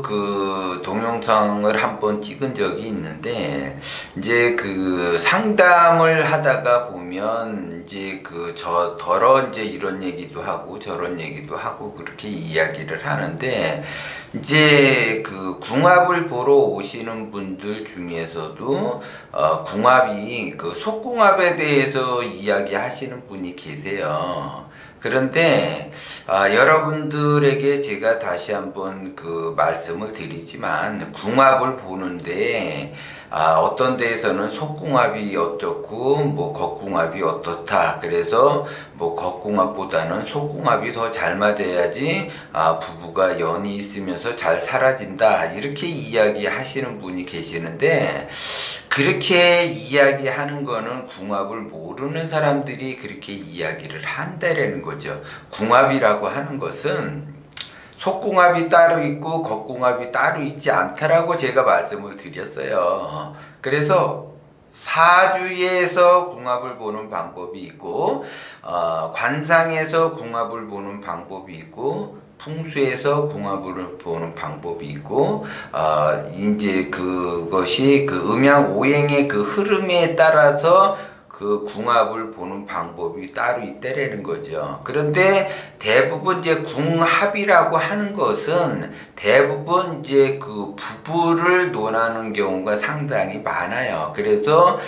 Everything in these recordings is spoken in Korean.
그 동영상을 한번 찍은 적이 있는데, 이제 그 상담을 하다가 보면 이제 더러 이제 이런 얘기도 하고 저런 얘기도 하고 그렇게 이야기를 하는데, 이제 그 궁합을 보러 오시는 분들 중에서도 궁합이 그 속궁합에 대해서 이야기하시는 분이 계세요. 그런데 여러분들에게 제가 다시 한번 그 말씀을 드리지만, 궁합을 보는데 어떤 데에서는 속궁합이 어떻고 뭐 겉궁합이 어떻다, 그래서 뭐 겉궁합보다는 속궁합이 더 잘 맞아야지 부부가 연이 있으면서 잘 살아진다, 이렇게 이야기하시는 분이 계시는데, 그렇게 이야기하는 거는 궁합을 모르는 사람들이 그렇게 이야기를 한다라는 거죠. 궁합이라고 하는 것은 속궁합이 따로 있고 겉궁합이 따로 있지 않다라고 제가 말씀을 드렸어요. 그래서 사주에서 궁합을 보는 방법이 있고, 관상에서 궁합을 보는 방법이 있고, 풍수에서 궁합을 보는 방법이 있고, 이제 그것이 그 음양 오행의 그 흐름에 따라서 그 궁합을 보는 방법이 따로 있다라는 거죠. 그런데 대부분 이제 궁합이라고 하는 것은 대부분 이제 그 부부를 논하는 경우가 상당히 많아요. 그래서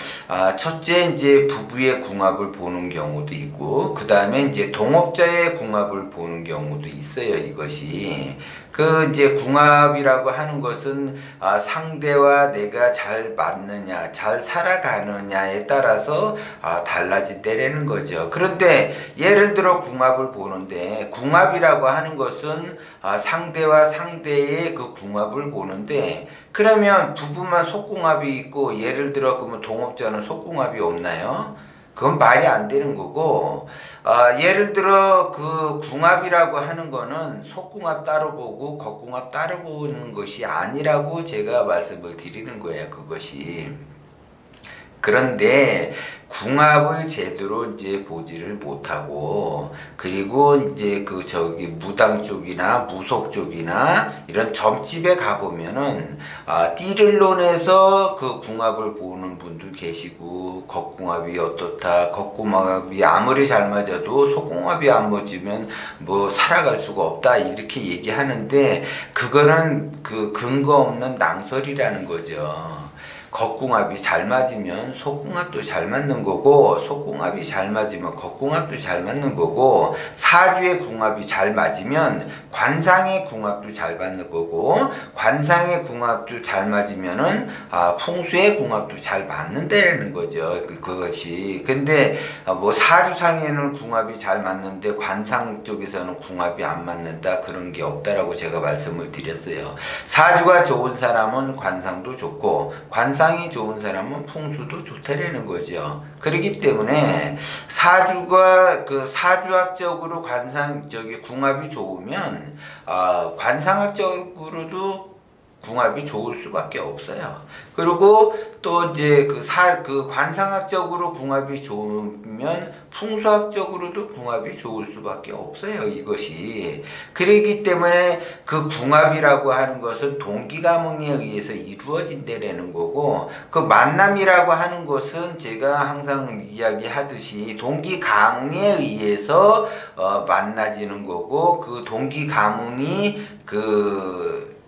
첫째 이제 부부의 궁합을 보는 경우도 있고, 그 다음에 이제 동업자의 궁합을 보는 경우도 있어요. 이것이 그 이제 궁합이라고 하는 것은 상대와 내가 잘 맞느냐, 잘 살아가느냐에 따라서 달라진다라는 거죠. 그런데 예를 들어 궁합을 보는데, 궁합이라고 하는 것은 상대와 상대의 그 궁합을 보는데, 그러면 부부만 속궁합이 있고, 예를 들어 그러면 동업자는 속궁합이 없나요? 그건 말이 안 되는 거고, 예를 들어 그 궁합이라고 하는 거는 속궁합 따로 보고 겉궁합 따로 보는 것이 아니라고 제가 말씀을 드리는 거예요. 그것이. 그런데 궁합을 제대로 이제 보지를 못하고, 그리고 이제 무당 쪽이나 무속 쪽이나 이런 점집에 가보면은 띠를 논해서 그 궁합을 보는 분도 계시고, 겉궁합이 어떻다, 겉궁합이 아무리 잘 맞아도 속궁합이 안 맞으면 뭐 살아갈 수가 없다, 이렇게 얘기하는데, 그거는 그 근거 없는 낭설이라는 거죠. 겉궁합이 잘 맞으면 속궁합도 잘 맞는 거고, 속궁합이 잘 맞으면 겉궁합도 잘 맞는 거고, 사주의 궁합이 잘 맞으면 관상의 궁합도 잘 맞는 거고, 관상의 궁합도 잘 맞으면은 풍수의 궁합도 잘 맞는다는 거죠. 그것이. 근데 뭐 사주상에는 궁합이 잘 맞는데 관상 쪽에서는 궁합이 안 맞는다, 그런 게 없다라고 제가 말씀을 드렸어요. 사주가 좋은 사람은 관상도 좋고, 관상이 좋은 사람은 풍수도 좋다라는 거죠. 그렇기 때문에 사주가 사주학적으로 궁합이 좋으면 관상학적으로도 궁합이 좋을 수밖에 없어요. 그리고 또 이제 관상학적으로 궁합이 좋으면 풍수학적으로도 궁합이 좋을 수밖에 없어요. 이것이. 그렇기 때문에 그 궁합이라고 하는 것은 동기가몽에 의해서 이루어진다라는 거고, 그 만남이라고 하는 것은 제가 항상 이야기하듯이 동기가몽에 의해서 만나지는 거고, 그 동기가몽이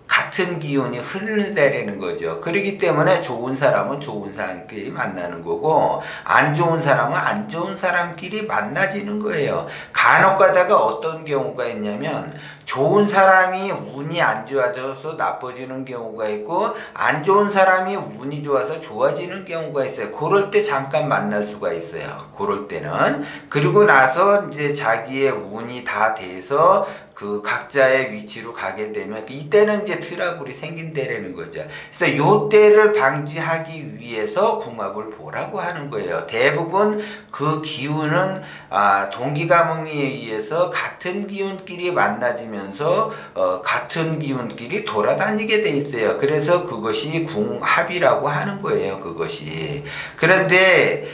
같은 기운이 흐른다라는 거죠. 그렇기 때문에 좋은 사람은 좋은 사람끼리 만나는 거고, 안 좋은 사람은 안 좋은 사람끼리 만나지는 거예요. 간혹 가다가 어떤 경우가 있냐면, 좋은 사람이 운이 안 좋아져서 나빠지는 경우가 있고, 안 좋은 사람이 운이 좋아서 좋아지는 경우가 있어요. 그럴 때 잠깐 만날 수가 있어요. 그럴 때는. 그리고 나서 이제 자기의 운이 다 돼서 그 각자의 위치로 가게 되면, 이때는 이제 트러블이 생긴다라는 거죠. 그래서 요때를 방지하기 위해서 궁합을 보라고 하는 거예요. 대부분 그 기운은 동기가몽에 의해서 같은 기운끼리 만나지면서 같은 기운끼리 돌아다니게 돼 있어요. 그래서 그것이 궁합이라고 하는 거예요. 그것이. 그런데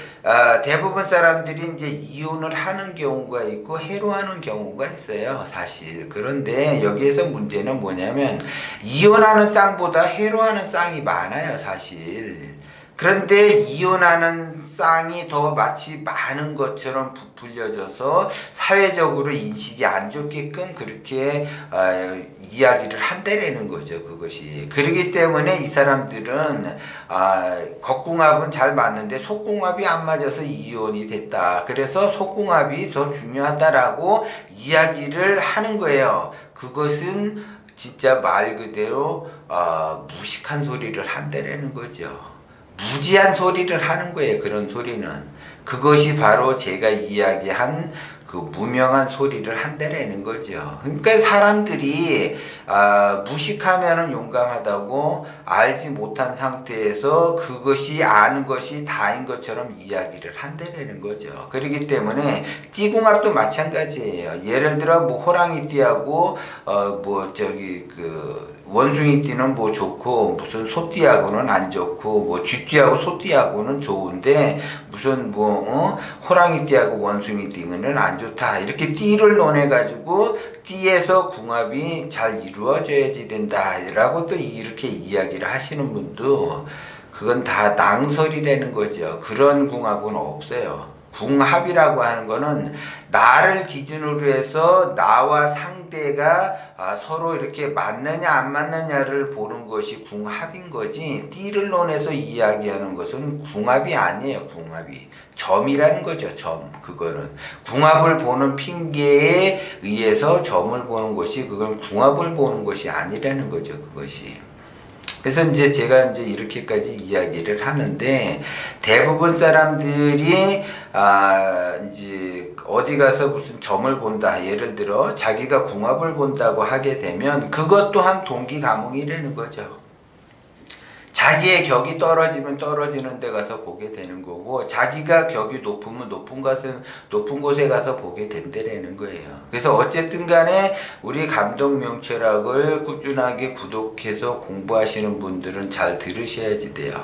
대부분 사람들이 이제 이혼을 하는 경우가 있고 해로하는 경우가 있어요, 사실. 그런데 여기에서 문제는 뭐냐면 이혼하는 쌍보다 해로하는 쌍이 많아요, 사실. 그런데 이혼하는 쌍이 더 마치 많은 것처럼 부풀려져서 사회적으로 인식이 안 좋게끔 그렇게 이야기를 한다라는 거죠, 그것이. 그렇기 때문에 이 사람들은 겉궁합은 잘 맞는데 속궁합이 안 맞아서 이혼이 됐다. 그래서 속궁합이 더 중요하다라고 이야기를 하는 거예요. 그것은 진짜 말 그대로 무식한 소리를 한다라는 거죠. 무지한 소리를 하는 거예요. 그런 소리는. 그것이 바로 제가 이야기한 그 무명한 소리를 한다라는 거죠. 그러니까 사람들이 무식하면은 용감하다고 알지 못한 상태에서 그것이 아는 것이 다인 것처럼 이야기를 한다라는 거죠. 그렇기 때문에 띠궁합도 마찬가지예요. 예를 들어 뭐 호랑이띠하고 원숭이띠는 뭐 좋고 무슨 소띠하고는 안 좋고 뭐 쥐띠하고 소띠하고는 좋은데 무슨 호랑이띠하고 원숭이띠는 안 좋다. 이렇게 띠를 논해 가지고 띠에서 궁합이 잘 이루어져야지 된다라고 또 이렇게 이야기를 하시는 분도 그건 다 낭설이라는 거죠. 그런 궁합은 없어요. 궁합이라고 하는 거는 나를 기준으로 해서 나와 상대가 서로 이렇게 맞느냐 안 맞느냐를 보는 것이 궁합인 거지, 띠를 논해서 이야기하는 것은 궁합이 아니에요. 궁합이 점이라는 거죠. 점. 그거는 궁합을 보는 핑계에 의해서 점을 보는 것이, 그건 궁합을 보는 것이 아니라는 거죠. 그것이. 그래서 이제 제가 이제 이렇게까지 이야기를 하는데, 대부분 사람들이 이제 어디 가서 무슨 점을 본다, 예를 들어 자기가 궁합을 본다고 하게 되면 그것 또한 동기가몽이라는 거죠. 자기의 격이 떨어지면 떨어지는 데 가서 보게 되는 거고, 자기가 격이 높으면 높은 곳에 가서 보게 된다라는 거예요. 그래서 어쨌든 간에 우리 감독명철학을 꾸준하게 구독해서 공부하시는 분들은 잘 들으셔야지 돼요.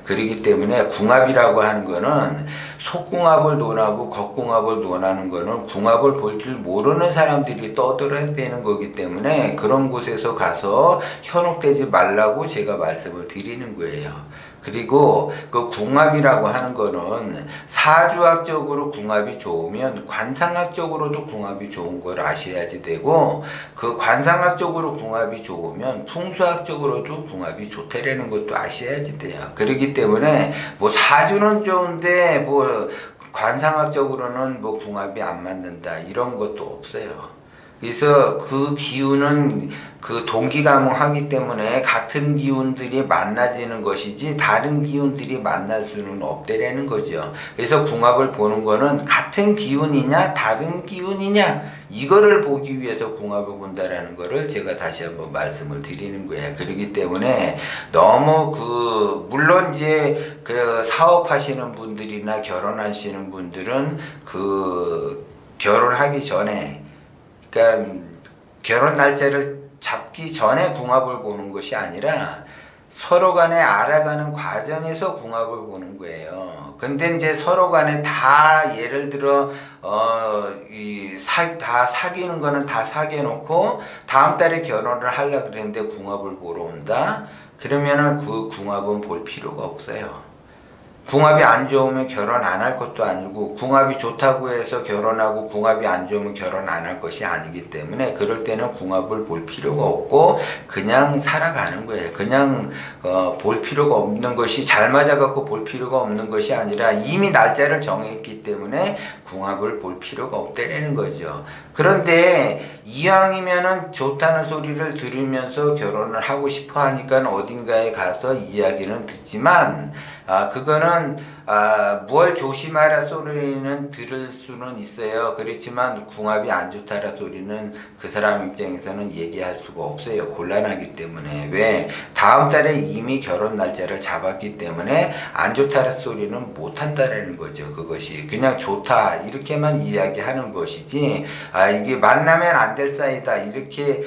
그렇기 때문에 궁합이라고 하는 거는 속궁합을 논하고 겉궁합을 논하는 거는 궁합을 볼 줄 모르는 사람들이 떠들어야 되는 거기 때문에 그런 곳에서 가서 현혹되지 말라고 제가 말씀을 드리는 거예요. 그리고 그 궁합이라고 하는 거는 사주학적으로 궁합이 좋으면 관상학적으로도 궁합이 좋은 걸 아셔야지 되고, 그 관상학적으로 궁합이 좋으면 풍수학적으로도 궁합이 좋다라는 것도 아셔야지 돼요. 그렇기 때문에 뭐 사주는 좋은데 뭐 관상학적으로는 뭐 궁합이 안 맞는다 이런 것도 없어요. 그래서 그 기운은 그 동기가몽하기 때문에 같은 기운들이 만나지는 것이지 다른 기운들이 만날 수는 없다라는 거죠. 그래서 궁합을 보는 거는 같은 기운이냐 다른 기운이냐 이거를 보기 위해서 궁합을 본다라는 거를 제가 다시 한번 말씀을 드리는 거예요. 그렇기 때문에 너무 물론 이제 그 사업하시는 분들이나 결혼하시는 분들은 그 결혼하기 전에, 그러니까 결혼 날짜를 잡기 전에 궁합을 보는 것이 아니라 서로 간에 알아가는 과정에서 궁합을 보는 거예요. 근데 이제 서로 간에 다 예를 들어 다 사귀는 거는 다 사귀어놓고 다음 달에 결혼을 하려고 그랬는데 궁합을 보러 온다? 그러면은 그 궁합은 볼 필요가 없어요. 궁합이 안 좋으면 결혼 안 할 것도 아니고, 궁합이 좋다고 해서 결혼하고 궁합이 안 좋으면 결혼 안 할 것이 아니기 때문에 그럴 때는 궁합을 볼 필요가 없고 그냥 살아가는 거예요. 그냥 볼 필요가 없는 것이, 잘 맞아갖고 볼 필요가 없는 것이 아니라 이미 날짜를 정했기 때문에 궁합을 볼 필요가 없다는 거죠. 그런데 이왕이면은 좋다는 소리를 들으면서 결혼을 하고 싶어 하니까 어딘가에 가서 이야기는 듣지만, 그거는 뭘 조심하라 소리는 들을 수는 있어요. 그렇지만 궁합이 안 좋다라 소리는 그 사람 입장에서는 얘기할 수가 없어요. 곤란하기 때문에. 왜? 다음 달에 이미 결혼 날짜를 잡았기 때문에 안 좋다라 소리는 못 한다라는 거죠. 그것이 그냥 좋다 이렇게만 이야기하는 것이지, 이게 만나면 안 될 사이다 이렇게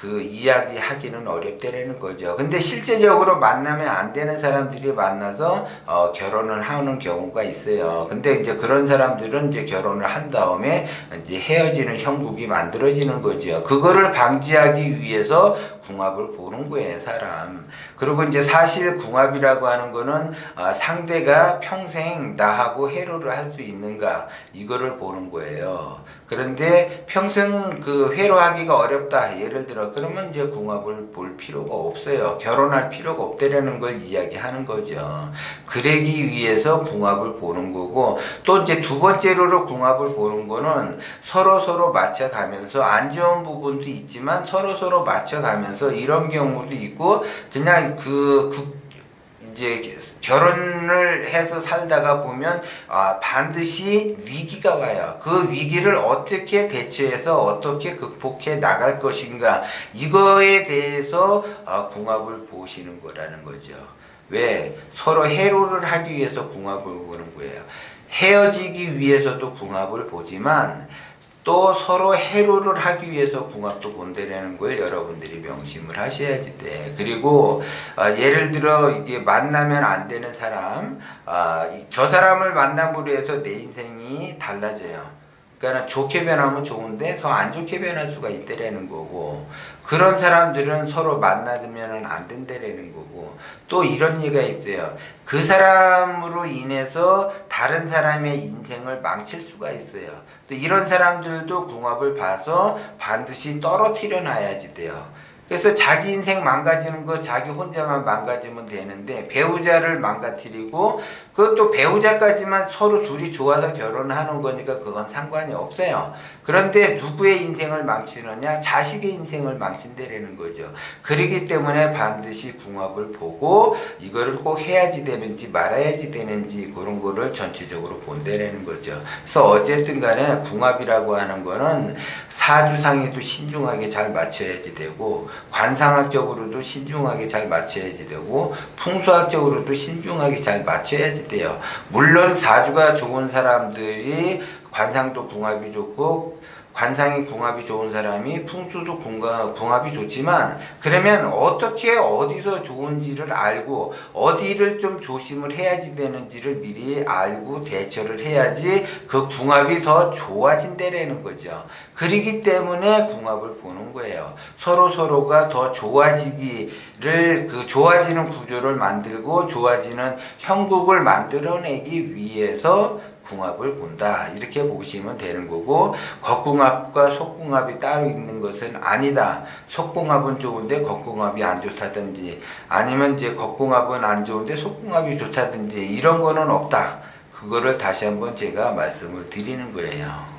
그 이야기하기는 어렵다라는 거죠. 근데 실제적으로 만나면 안 되는 사람들이 만나서 결혼을 하는 경우가 있어요. 근데 이제 그런 사람들은 이제 결혼을 한 다음에 이제 헤어지는 형국이 만들어지는 거죠. 그거를 방지하기 위해서 궁합을 보는 거예요, 사람. 그리고 이제 사실 궁합이라고 하는 거는 상대가 평생 나하고 해로를 할 수 있는가 이거를 보는 거예요. 그런데 평생 그 회로하기가 어렵다. 예를 들어 그러면 이제 궁합을 볼 필요가 없어요. 결혼할 필요가 없다라는 걸 이야기하는 거죠. 그러기 위해서 궁합을 보는 거고, 또 이제 두 번째로 궁합을 보는 거는 서로 맞춰가면서 안 좋은 부분도 있지만 서로 맞춰가면서 이런 경우도 있고, 그냥 이제 결혼을 해서 살다가 보면 반드시 위기가 와요. 그 위기를 어떻게 대처해서 어떻게 극복해 나갈 것인가, 이거에 대해서 궁합을 보시는 거라는 거죠. 왜? 서로 해로를 하기 위해서 궁합을 보는 거예요. 헤어지기 위해서도 궁합을 보지만 또 서로 해로를 하기 위해서 궁합도 본다라는 걸 여러분들이 명심을 하셔야지 돼. 그리고 예를 들어 이게 만나면 안 되는 사람, 저 사람을 만남으로 해서 내 인생이 달라져요. 그러니까 좋게 변하면 좋은데 더 안 좋게 변할 수가 있다라는 거고, 그런 사람들은 서로 만나면 안 된다라는 거고, 또 이런 얘기가 있어요. 그 사람으로 인해서 다른 사람의 인생을 망칠 수가 있어요. 또 이런 사람들도 궁합을 봐서 반드시 떨어뜨려 놔야지 돼요. 그래서 자기 인생 망가지는 거 자기 혼자만 망가지면 되는데, 배우자를 망가뜨리고 그것도 배우자까지만 서로 둘이 좋아서 결혼하는 거니까 그건 상관이 없어요. 그런데 누구의 인생을 망치느냐? 자식의 인생을 망친다라는 거죠. 그렇기 때문에 반드시 궁합을 보고 이거를 꼭 해야지 되는지 말아야지 되는지 그런 거를 전체적으로 본다라는 거죠. 그래서 어쨌든 간에 궁합이라고 하는 거는 사주상에도 신중하게 잘 맞춰야지 되고, 관상학적으로도 신중하게 잘 맞춰야지 되고, 풍수학적으로도 신중하게 잘 맞춰야지 돼요. 물론 사주가 좋은 사람들이 관상도 궁합이 좋고, 관상이 궁합이 좋은 사람이 풍수도 궁합이 좋지만, 그러면 어떻게 어디서 좋은지를 알고 어디를 좀 조심을 해야지 되는지를 미리 알고 대처를 해야지 그 궁합이 더 좋아진다라는 거죠. 그러기 때문에 궁합을 보는 거예요. 서로가 더 좋아지기를, 좋아지는 구조를 만들고 좋아지는 형국을 만들어내기 위해서 궁합을 본다, 이렇게 보시면 되는 거고, 겉궁합과 속궁합이 따로 있는 것은 아니다. 속궁합은 좋은데 겉궁합이 안 좋다든지, 아니면 이제 겉궁합은 안 좋은데 속궁합이 좋다든지, 이런 거는 없다. 그거를 다시 한번 제가 말씀을 드리는 거예요.